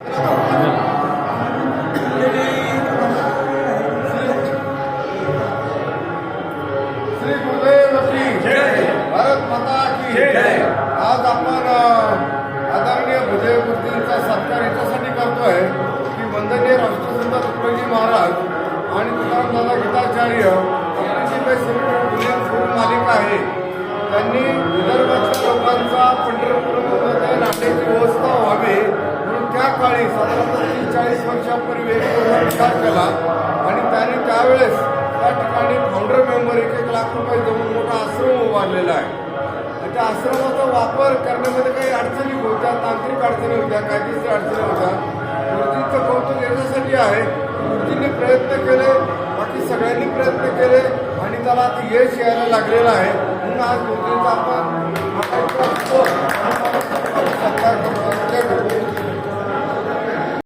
श्री गुरुदेव की जय, भारत माता की जय। आज आपण आदरणीय भुजबळ मूर्तींचा सत्कार याच्यासाठी करतोय की वंदनीय राष्ट्रसंत तुकडोजी महाराज आणि तुकारामदादा गीताचार्य यांची काही सर्व मालिका आहे। त्यांनी विदर्भाच्या लोकांचा पंढरपूरमध्ये राहण्याची व्यवस्था व्हावी म्हणून त्या काळी साधारणतः 30-40 वर्षापूर्वी एक विचार केला आणि त्यांनी त्यावेळेस त्या ठिकाणी फाउंडर मेंबर 1 लाख रुपये देऊन मोठा आश्रम उभारलेला आहे। आणि त्या आश्रमाचा वापर करण्यामध्ये काही अडचणी होत्या, तांत्रिक अडचणी होत्या, कायदेशीर अडचणी होत्या। मूर्तीचं कौतुक याच्यासाठी आहे, मूर्तींनी प्रयत्न केले, बाकी सगळ्यांनी प्रयत्न केले आणि त्याला आता यश यायला लागलेलं आहे। म्हणून आज मूर्तीचा आपण सत्कार करतो।